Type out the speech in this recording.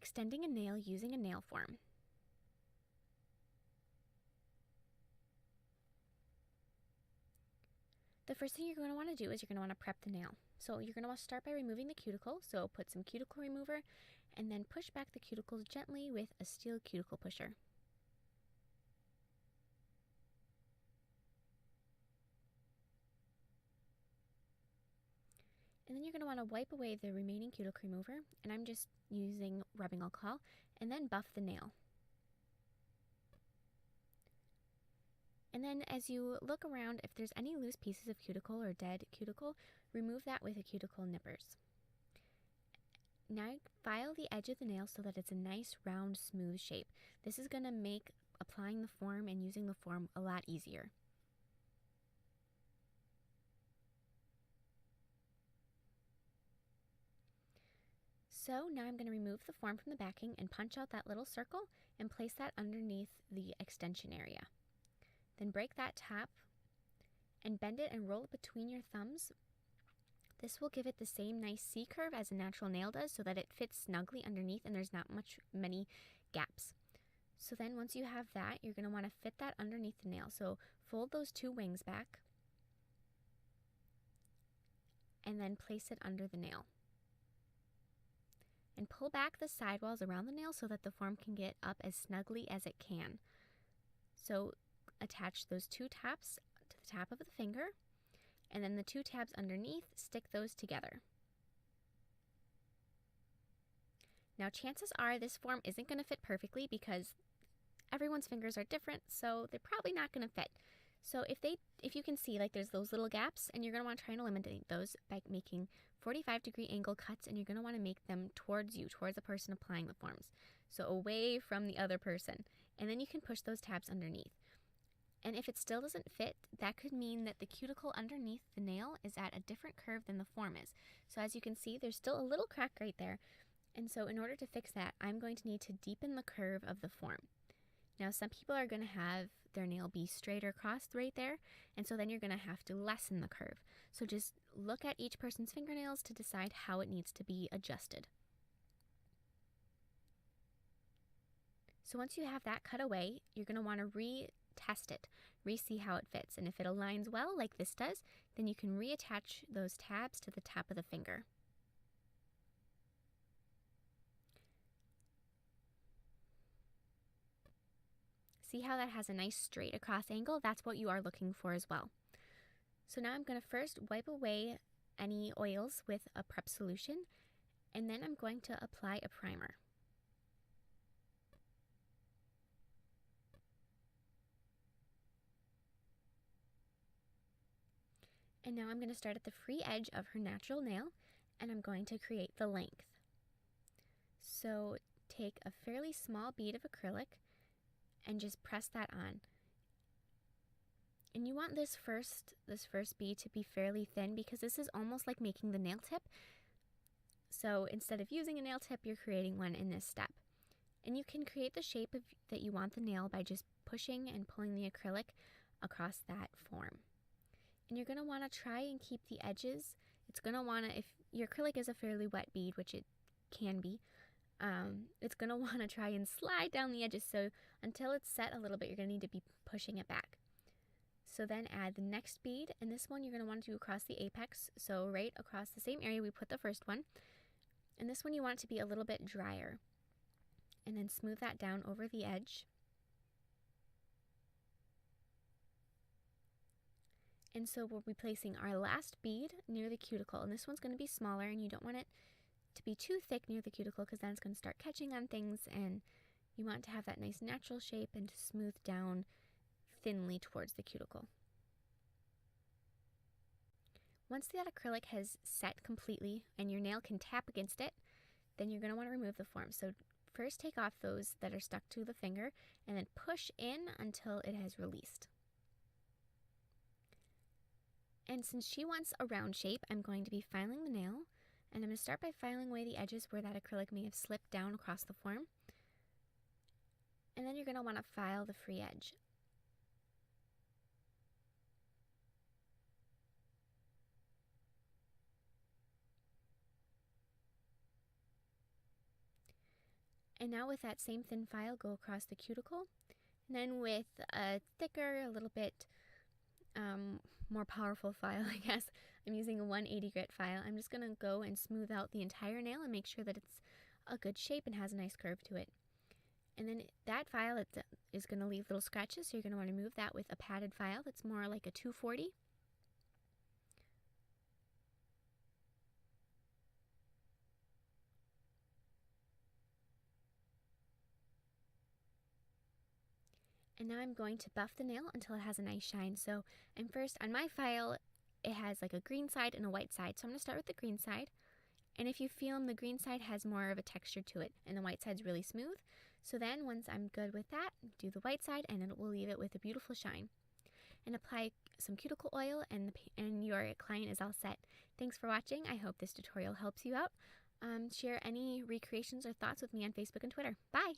extending a nail using a nail form. The first thing you're going to want to do is you're going to want to prep the nail. So you're going to want to start by removing the cuticle. So put some cuticle remover and then push back the cuticles gently with a steel cuticle pusher. And then you're going to want to wipe away the remaining cuticle remover, and I'm just using rubbing alcohol, and then buff the nail. And then as you look around, if there's any loose pieces of cuticle or dead cuticle, remove that with a cuticle nippers. Now file the edge of the nail so that it's a nice round smooth shape. This is going to make applying the form and using the form a lot easier. So now I'm going to remove the form from the backing and punch out that little circle and place that underneath the extension area. Then break that top and bend it and roll it between your thumbs. This will give it the same nice C curve as a natural nail does so that it fits snugly underneath and there's not many gaps. So then once you have that, you're going to want to fit that underneath the nail. So fold those two wings back and then place it under the nail. And pull back the sidewalls around the nail so that the form can get up as snugly as it can. So attach those two tabs to the tap of the finger, and then the two tabs underneath, stick those together. Now chances are this form isn't going to fit perfectly because everyone's fingers are different, so they're probably not going to fit. So if you can see, like, there's those little gaps, and you're going to want to try and eliminate those by making 45-degree angle cuts, and you're going to want to make them towards you, towards the person applying the forms. So away from the other person. And then you can push those tabs underneath. And if it still doesn't fit, that could mean that the cuticle underneath the nail is at a different curve than the form is. So as you can see, there's still a little crack right there. And so in order to fix that, I'm going to need to deepen the curve of the form. Now, some people are going to have their nail be straight or crossed right there, and so then you're going to have to lessen the curve. So just look at each person's fingernails to decide how it needs to be adjusted. So once you have that cut away, you're going to want to retest it, re-see how it fits. And if it aligns well, like this does, then you can reattach those tabs to the top of the finger. See how that has a nice straight across angle? That's what you are looking for as well. So now I'm going to first wipe away any oils with a prep solution, and then I'm going to apply a primer. And now I'm going to start at the free edge of her natural nail, and I'm going to create the length. So take a fairly small bead of acrylic and just press that on. And you want this first bead to be fairly thin because this is almost like making the nail tip. So instead of using a nail tip, you're creating one in this step. And you can create the shape that you want the nail by just pushing and pulling the acrylic across that form. And you're going to want to try and keep the edges. It's going to want to, if your acrylic is a fairly wet bead, which it can be, it's going to want to try and slide down the edges. So until it's set a little bit, you're going to need to be pushing it back. So then add the next bead, and this one you're going to want to do across the apex, so right across the same area we put the first one. And this one you want it to be a little bit drier. And then smooth that down over the edge. And so we'll be placing our last bead near the cuticle, and this one's going to be smaller, and you don't want it to be too thick near the cuticle because then it's going to start catching on things, and you want to have that nice natural shape and to smooth down thinly towards the cuticle. Once that acrylic has set completely and your nail can tap against it, then you're going to want to remove the form. So first take off those that are stuck to the finger and then push in until it has released. And since she wants a round shape, I'm going to be filing the nail, and I'm going to start by filing away the edges where that acrylic may have slipped down across the form. And then you're going to want to file the free edge. And now with that same thin file, go across the cuticle. And then with a thicker, a little bit more powerful file, I guess, I'm using a 180 grit file. I'm just going to go and smooth out the entire nail and make sure that it's a good shape and has a nice curve to it. And then that file is going to leave little scratches, so you're going to want to move that with a padded file that's more like a 240. And now I'm going to buff the nail until it has a nice shine. So I'm first, on my file, it has like a green side and a white side. So I'm going to start with the green side. And if you feel the green side has more of a texture to it and the white side's really smooth. So then once I'm good with that, do the white side and it will leave it with a beautiful shine. And apply some cuticle oil and your client is all set. Thanks for watching. I hope this tutorial helps you out. Share any recreations or thoughts with me on Facebook and Twitter. Bye!